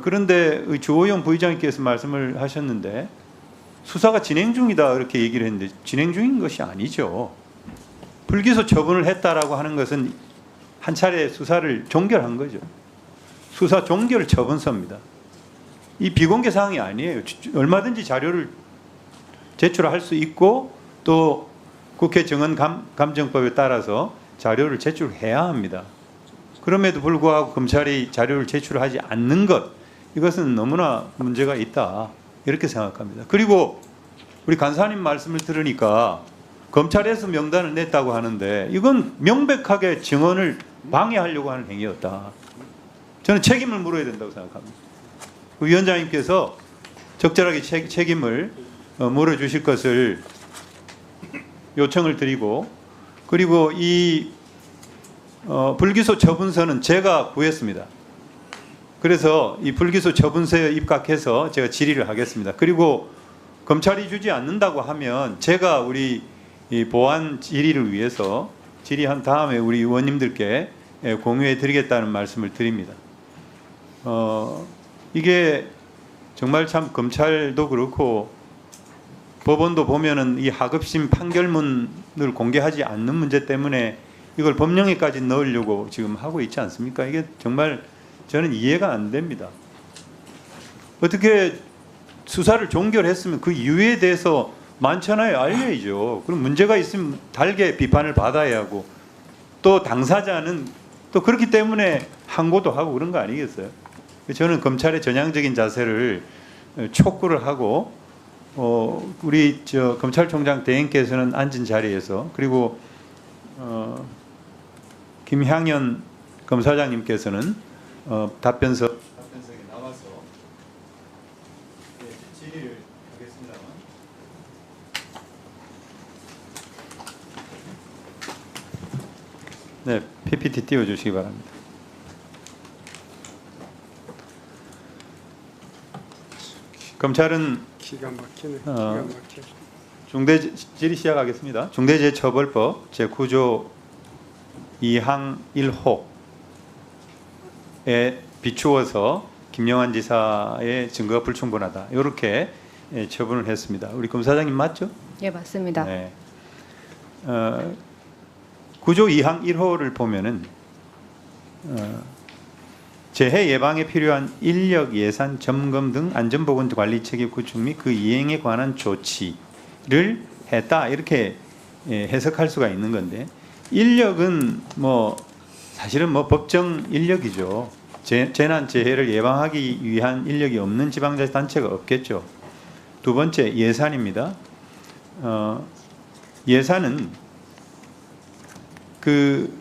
그런데 주호영 부의장님께서 말씀을 하셨는데 수사가 진행 중이다 이렇게 얘기를 했는데 진행 중인 것이 아니죠. 불기소 처분을 했다라고 하는 것은 한 차례 수사를 종결한 거죠. 수사 종결 처분서입니다. 이 비공개 사항이 아니에요. 얼마든지 자료를 제출할 수 있고 또 국회 정원 감정법에 따라서 자료를 제출해야 합니다. 그럼에도 불구하고 검찰이 자료를 제출하지 않는 것, 이것은 너무나 문제가 있다 이렇게 생각합니다. 그리고 우리 간사님 말씀을 들으니까 검찰에서 명단을 냈다고 하는데 이건 명백하게 증언을 방해하려고 하는 행위였다. 저는 책임을 물어야 된다고 생각합니다. 위원장님께서 적절하게 책임을 물어주실 것을 요청을 드리고, 그리고 이 불기소 처분서는 제가 구했습니다. 그래서 이 불기소 처분서에 입각해서 제가 질의를 하겠습니다. 그리고 검찰이 주지 않는다고 하면 제가 우리 이 보안 질의를 위해서 질의한 다음에 우리 의원님들께 공유해 드리겠다는 말씀을 드립니다. 이게 정말 참 검찰도 그렇고 법원도 보면은 이 하급심 판결문을 공개하지 않는 문제 때문에 이걸 법령에까지 넣으려고 지금 하고 있지 않습니까? 이게 정말 저는 이해가 안 됩니다. 어떻게 수사를 종결했으면 그 이유에 대해서 만천하에 알려야죠. 그럼 문제가 있으면 달게 비판을 받아야 하고, 또 당사자는 또 그렇기 때문에 항고도 하고 그런 거 아니겠어요? 저는 검찰의 전향적인 자세를 촉구를 하고, 우리 검찰총장 대행께서는 앉은 자리에서, 그리고 김향연 검사장님께서는 답변석에 나와서 질의를 하겠습니다만, 네, PPT 띄워주시기 바랍니다. 검찰은 기가 막히네. 기가 막혀. 중대 질의 시작하겠습니다. 중대재해처벌법 제9조 2항 1호에 비추어서 김영환 지사의 증거가 불충분하다, 이렇게 처분을 했습니다. 우리 검사장님 맞죠? 예, 맞습니다. 네. 9조 2항 1호를 보면은 재해 예방에 필요한 인력, 예산, 점검 등 안전보건 관리 체계 구축 및 그 이행에 관한 조치를 했다, 이렇게 해석할 수가 있는 건데, 인력은 뭐 사실은 뭐 법정 인력이죠. 재난 재해를 예방하기 위한 인력이 없는 지방자치단체가 없겠죠. 두 번째, 예산입니다. 예산은 그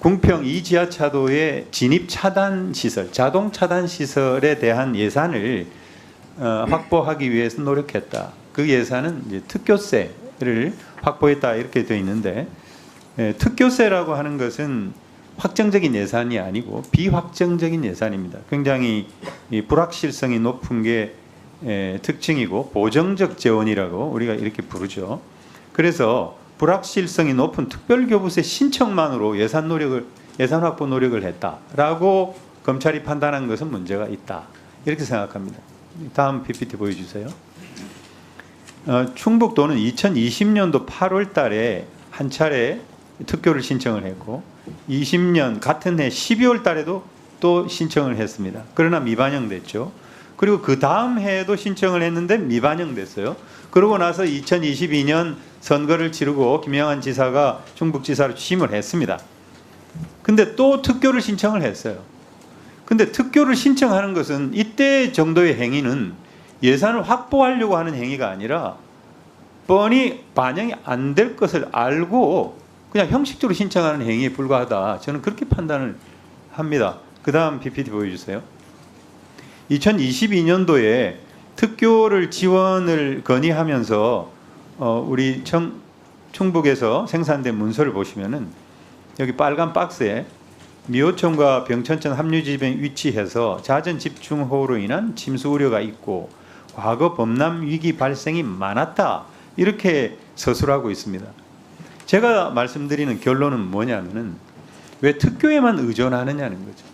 궁평 2지하차도의 진입 차단 시설, 자동 차단 시설에 대한 예산을 확보하기 위해서 노력했다. 그 예산은 이제 특교세를 확보했다, 이렇게 되어 있는데, 특교세라고 하는 것은 확정적인 예산이 아니고 비확정적인 예산입니다. 굉장히 불확실성이 높은 게 특징이고 보정적 재원이라고 우리가 이렇게 부르죠. 그래서 불확실성이 높은 특별교부세 신청만으로 예산 확보 노력을 했다라고 검찰이 판단한 것은 문제가 있다, 이렇게 생각합니다. 다음 PPT 보여주세요. 충북도는 2020년도 8월 달에 한 차례 특교를 신청을 했고, 20년 같은 해 12월 달에도 또 신청을 했습니다. 그러나 미반영됐죠. 그리고 그 다음 해에도 신청을 했는데 미반영됐어요. 그러고 나서 2022년 선거를 치르고 김영환 지사가 충북지사로 취임을 했습니다. 근데 또 특교를 신청을 했어요. 근데 특교를 신청하는 것은 이때 정도의 행위는 예산을 확보하려고 하는 행위가 아니라 뻔히 반영이 안 될 것을 알고 그냥 형식적으로 신청하는 행위에 불과하다, 저는 그렇게 판단을 합니다. 그 다음 PPT 보여주세요. 2022년도에 특교를 지원을 건의하면서 우리 충북에서 생산된 문서를 보시면은 여기 빨간 박스에 미호천과 병천천 합류지점에 위치해서 잦은 집중호우로 인한 침수 우려가 있고 과거 범람 위기 발생이 많았다, 이렇게 서술하고 있습니다. 제가 말씀드리는 결론은 뭐냐면은 왜 특교에만 의존하느냐는 거죠.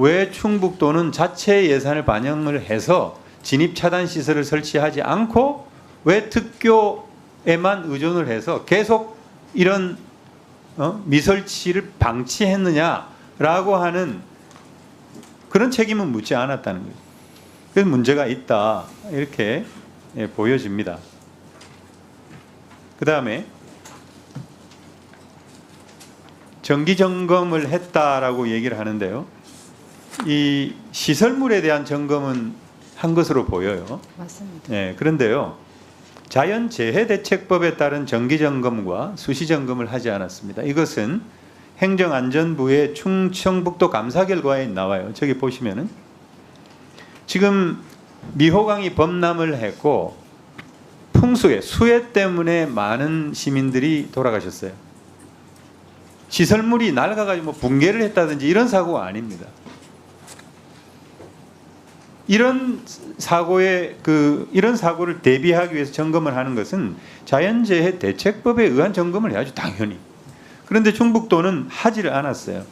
왜 충북도는 자체 예산을 반영을 해서 진입 차단 시설을 설치하지 않고 왜 특교에만 의존을 해서 계속 이런 미설치를 방치했느냐라고 하는 그런 책임은 묻지 않았다는 거죠. 그래서 문제가 있다 이렇게 보여집니다. 그 다음에 정기 점검을 했다라고 얘기를 하는데요. 이 시설물에 대한 점검은 한 것으로 보여요. 맞습니다. 네, 그런데요. 자연재해대책법에 따른 정기점검과 수시점검을 하지 않았습니다. 이것은 행정안전부의 충청북도 감사 결과에 나와요. 저기 보시면은 지금 미호강이 범람을 했고 수해 때문에 많은 시민들이 돌아가셨어요. 시설물이 낡아가지고 뭐 붕괴를 했다든지 이런 사고가 아닙니다. 이런 사고를 대비하기 위해서 점검을 하는 것은 자연재해 대책법에 의한 점검을 해야죠, 당연히. 그런데 충북도는 하지를 않았어요.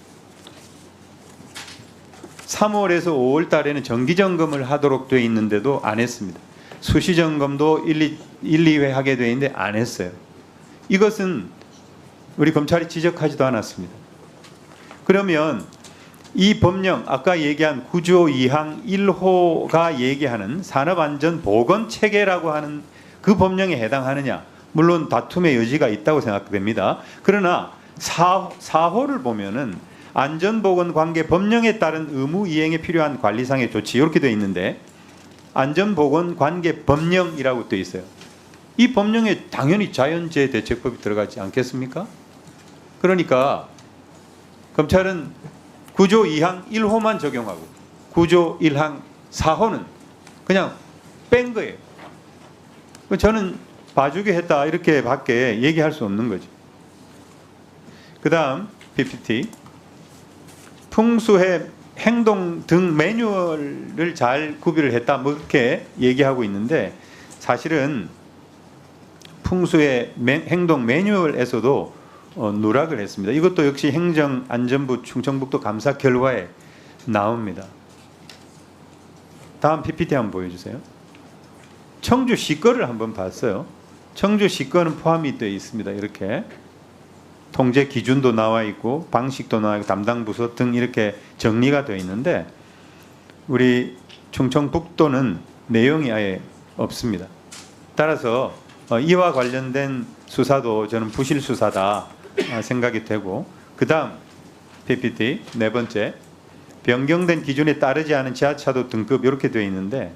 3월에서 5월 달에는 정기 점검을 하도록 돼 있는데도 안 했습니다. 수시 점검도 1, 2회 하게 돼 있는데 안 했어요. 이것은 우리 검찰이 지적하지도 않았습니다. 그러면 이 법령 아까 얘기한 9조 2항 1호가 얘기하는 산업안전보건체계라고 하는 그 법령에 해당하느냐, 물론 다툼의 여지가 있다고 생각됩니다. 그러나 4호를 보면은 안전보건관계 법령에 따른 의무 이행에 필요한 관리상의 조치 이렇게 되어 있는데 안전보건관계 법령이라고 되어 있어요. 이 법령에 당연히 자연재해 대책법이 들어가지 않겠습니까? 그러니까 검찰은 9조 2항 1호만 적용하고 9조 1항 4호는 그냥 뺀 거예요. 저는 봐주게 했다 이렇게 밖에 얘기할 수 없는 거죠. 그 다음 PPT 풍수해 행동 등 매뉴얼을 잘 구비를 했다 뭐 이렇게 얘기하고 있는데 사실은 풍수해 행동 매뉴얼에서도 누락을 했습니다. 이것도 역시 행정안전부 충청북도 감사 결과에 나옵니다. 다음 PPT 한번 보여주세요. 청주시 거를 한번 봤어요. 청주시 거는 포함이 되어 있습니다. 이렇게 통제 기준도 나와 있고 방식도 나와 있고 담당 부서 등 이렇게 정리가 되어 있는데 우리 충청북도는 내용이 아예 없습니다. 따라서 이와 관련된 수사도 저는 부실 수사다 생각이 되고, 그 다음 PPT 네 번째 변경된 기준에 따르지 않은 지하차도 등급 이렇게 되어 있는데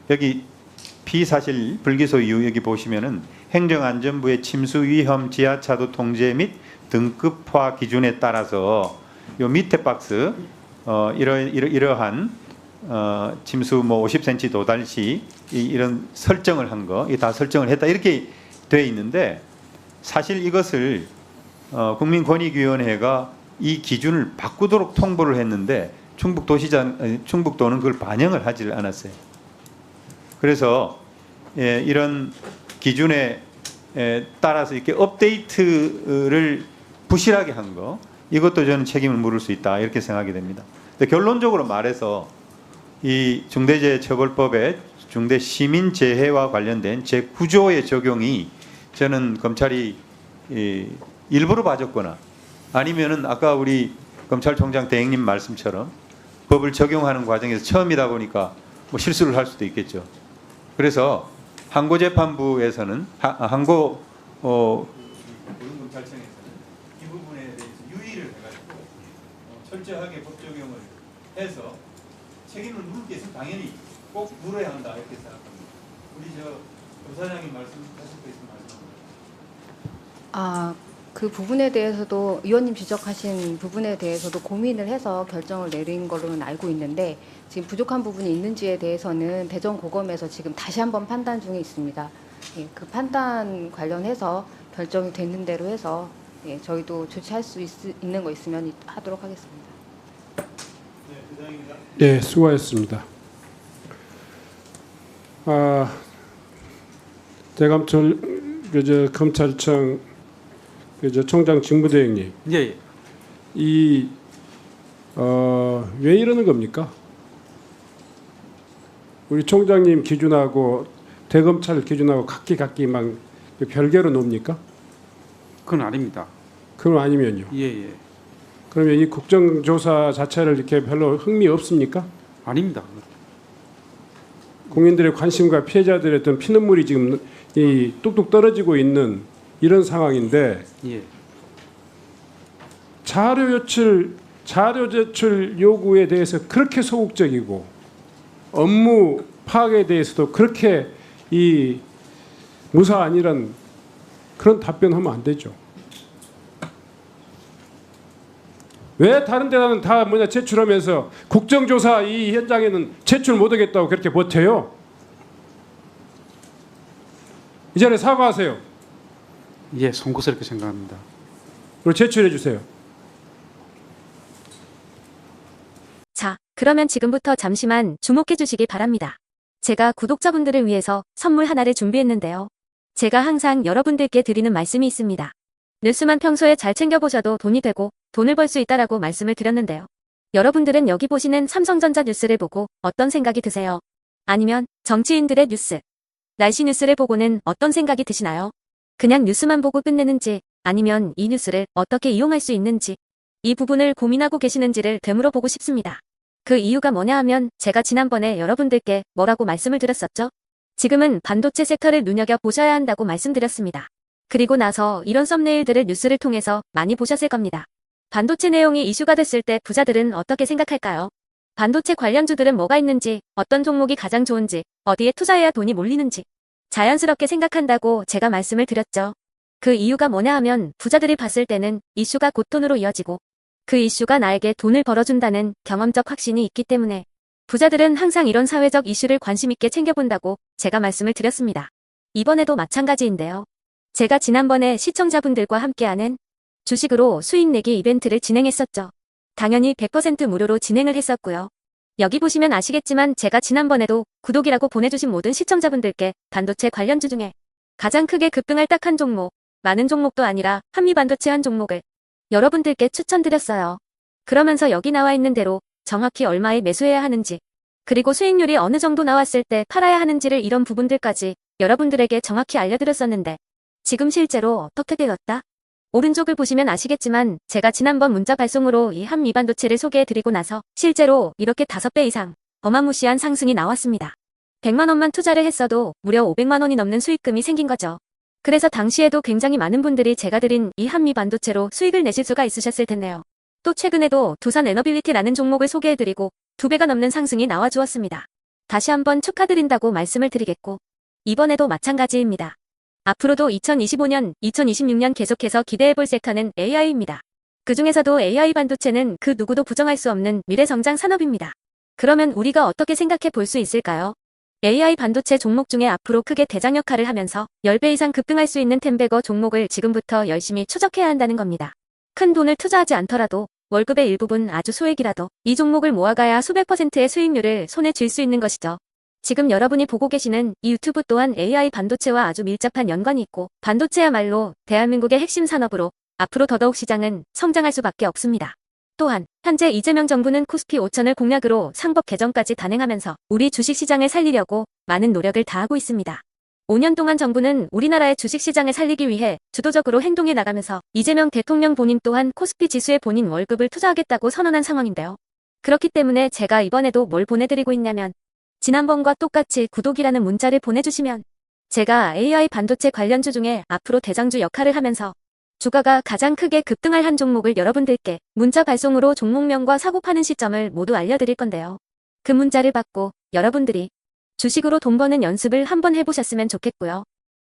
여기 피사실 불기소 이유 여기 보시면은 행정안전부의 침수 위험 지하차도 통제 및 등급화 기준에 따라서 요 밑에 박스 이러한 침수 뭐 50cm 도달 시 이런 설정을 한 거, 이 다 설정을 했다 이렇게 돼 있는데 사실 이것을 국민권익위원회가 이 기준을 바꾸도록 통보를 했는데 충북도는 그걸 반영을 하지를 않았어요. 그래서 이런 기준에 따라서 이렇게 업데이트를 부실하게 한 거, 이것도 저는 책임을 물을 수 있다 이렇게 생각이 됩니다. 근데 결론적으로 말해서 이 중대재해처벌법의 중대시민재해와 관련된 제9조의 적용이 저는 검찰이 일부러 봐줬거나 아니면은 아까 우리 검찰총장 대행님 말씀처럼 법을 적용하는 과정에서 처음이다 보니까 뭐 실수를 할 수도 있겠죠. 그래서 항고재판부에서는 고등검찰청에서는 이 부분에 대해서 유의를 해가지고 철저하게 법 적용을 해서 책임을 물을 게 있으면 당연히 꼭 물어야 한다 이렇게 생각합니다. 우리 검사장님 말씀하실 거 있으면 말씀합니다. 그 부분에 대해서도 의원님 지적하신 부분에 대해서도 고민을 해서 결정을 내린 걸로는 알고 있는데 지금 부족한 부분이 있는지에 대해서는 대전고검에서 지금 다시 한번 판단 중에 있습니다. 예, 그 판단 관련해서 결정이 됐는 대로 해서 저희도 조치할 수 있는 거 있으면 하도록 하겠습니다. 네, 부장입니다. 네, 수고하셨습니다. 대감철 검찰청 총장 직무대행님, 예. 이 왜 이러는 겁니까? 우리 총장님 기준하고 대검찰 기준하고 각기 막 별개로 놉니까? 그건 아닙니다. 그럼 아니면요. 예. 그러면 이 국정조사 자체를 이렇게 별로 흥미 없습니까? 아닙니다. 국민들의 관심과 피해자들의 어떤 피눈물이 지금 이 뚝뚝 떨어지고 있는 이런 상황인데 예. 자료 제출 요구에 대해서 그렇게 소극적이고 업무 파악에 대해서도 그렇게 이 무사한 이런 그런 답변하면 안 되죠. 왜 다른 데는 다 제출하면서 국정조사 이 현장에는 제출 못하겠다고 그렇게 버텨요? 이 자리에 사과하세요. 예, 송구스럽게 생각합니다. 그리고 제출해 주세요. 자, 그러면 지금부터 잠시만 주목해 주시기 바랍니다. 제가 구독자분들을 위해서 선물 하나를 준비했는데요. 제가 항상 여러분들께 드리는 말씀이 있습니다. 뉴스만 평소에 잘 챙겨보셔도 돈이 되고 돈을 벌 수 있다라고 말씀을 드렸는데요. 여러분들은 여기 보시는 삼성전자 뉴스를 보고 어떤 생각이 드세요? 아니면 정치인들의 뉴스, 날씨 뉴스를 보고는 어떤 생각이 드시나요? 그냥 뉴스만 보고 끝내는지 아니면 이 뉴스를 어떻게 이용할 수 있는지 이 부분을 고민하고 계시는지를 되물어보고 싶습니다. 그 이유가 뭐냐 하면 제가 지난번에 여러분들께 뭐라고 말씀을 드렸었죠? 지금은 반도체 섹터를 눈여겨보셔야 한다고 말씀드렸습니다. 그리고 나서 이런 썸네일들을 뉴스를 통해서 많이 보셨을 겁니다. 반도체 내용이 이슈가 됐을 때 부자들은 어떻게 생각할까요? 반도체 관련주들은 뭐가 있는지, 어떤 종목이 가장 좋은지, 어디에 투자해야 돈이 몰리는지 자연스럽게 생각한다고 제가 말씀을 드렸죠. 그 이유가 뭐냐 하면 부자들이 봤을 때는 이슈가 곧 돈으로 이어지고 그 이슈가 나에게 돈을 벌어준다는 경험적 확신이 있기 때문에 부자들은 항상 이런 사회적 이슈를 관심 있게 챙겨본다고 제가 말씀을 드렸습니다. 이번에도 마찬가지인데요. 제가 지난번에 시청자분들과 함께하는 주식으로 수익 내기 이벤트를 진행했었죠. 당연히 100% 무료로 진행을 했었고요. 여기 보시면 아시겠지만 제가 지난번에도 구독이라고 보내주신 모든 시청자분들께 반도체 관련주 중에 가장 크게 급등할 딱 한 종목, 많은 종목도 아니라 한미반도체 한 종목을 여러분들께 추천드렸어요. 그러면서 여기 나와 있는 대로 정확히 얼마에 매수해야 하는지, 그리고 수익률이 어느 정도 나왔을 때 팔아야 하는지를 이런 부분들까지 여러분들에게 정확히 알려드렸었는데 지금 실제로 어떻게 되었다? 오른쪽을 보시면 아시겠지만 제가 지난번 문자 발송으로 이 한미반도체를 소개해드리고 나서 실제로 이렇게 5배 이상 어마무시한 상승이 나왔습니다. 100만 원만 투자를 했어도 무려 500만 원이 넘는 수익금이 생긴 거죠. 그래서 당시에도 굉장히 많은 분들이 제가 드린 이 한미반도체로 수익을 내실 수가 있으셨을 텐데요. 또 최근에도 두산에너빌리티라는 종목을 소개해드리고 2배가 넘는 상승이 나와주었습니다. 다시 한번 축하드린다고 말씀을 드리겠고 이번에도 마찬가지입니다. 앞으로도 2025년, 2026년 계속해서 기대해볼 섹터는 AI입니다. 그 중에서도 AI 반도체는 그 누구도 부정할 수 없는 미래성장 산업입니다. 그러면 우리가 어떻게 생각해 볼 수 있을까요? AI 반도체 종목 중에 앞으로 크게 대장 역할을 하면서 10배 이상 급등할 수 있는 템베거 종목을 지금부터 열심히 추적해야 한다는 겁니다. 큰 돈을 투자하지 않더라도 월급의 일부분 아주 소액이라도 이 종목을 모아가야 수백 %의 수익률을 손에 쥘 수 있는 것이죠. 지금 여러분이 보고 계시는 이 유튜브 또한 AI 반도체와 아주 밀접한 연관이 있고 반도체야말로 대한민국의 핵심 산업으로 앞으로 더더욱 시장은 성장할 수밖에 없습니다. 또한 현재 이재명 정부는 코스피 5천을 공약으로 상법 개정까지 단행하면서 우리 주식시장을 살리려고 많은 노력을 다하고 있습니다. 5년 동안 정부는 우리나라의 주식시장을 살리기 위해 주도적으로 행동해 나가면서 이재명 대통령 본인 또한 코스피 지수에 본인 월급을 투자하겠다고 선언한 상황인데요. 그렇기 때문에 제가 이번에도 뭘 보내드리고 있냐면 지난번과 똑같이 구독이라는 문자를 보내주시면 제가 AI 반도체 관련주 중에 앞으로 대장주 역할을 하면서 주가가 가장 크게 급등할 한 종목을 여러분들께 문자 발송으로 종목명과 사고 파는 시점을 모두 알려드릴 건데요. 그 문자를 받고 여러분들이 주식으로 돈 버는 연습을 한번 해보셨으면 좋겠고요.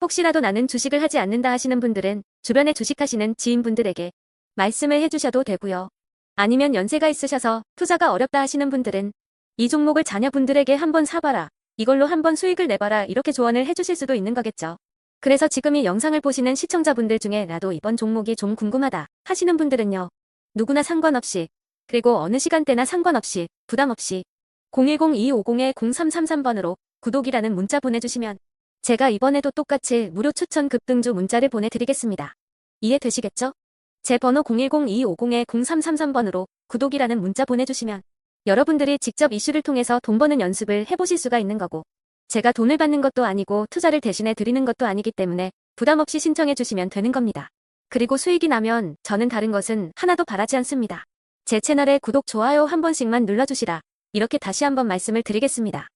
혹시라도 나는 주식을 하지 않는다 하시는 분들은 주변에 주식하시는 지인분들에게 말씀을 해주셔도 되고요. 아니면 연세가 있으셔서 투자가 어렵다 하시는 분들은 이 종목을 자녀분들에게 한번 사봐라, 이걸로 한번 수익을 내봐라 이렇게 조언을 해주실 수도 있는 거겠죠. 그래서 지금 이 영상을 보시는 시청자분들 중에 나도 이번 종목이 좀 궁금하다 하시는 분들은요. 누구나 상관없이, 그리고 어느 시간대나 상관없이 부담 없이 010-2250-0333번으로 구독이라는 문자 보내주시면 제가 이번에도 똑같이 무료 추천 급등주 문자를 보내드리겠습니다. 이해되시겠죠? 제 번호 010-2250-0333번으로 구독이라는 문자 보내주시면 여러분들이 직접 이슈를 통해서 돈 버는 연습을 해보실 수가 있는 거고 제가 돈을 받는 것도 아니고 투자를 대신해 드리는 것도 아니기 때문에 부담 없이 신청해 주시면 되는 겁니다. 그리고 수익이 나면 저는 다른 것은 하나도 바라지 않습니다. 제 채널에 구독, 좋아요 한 번씩만 눌러주시라. 이렇게 다시 한번 말씀을 드리겠습니다.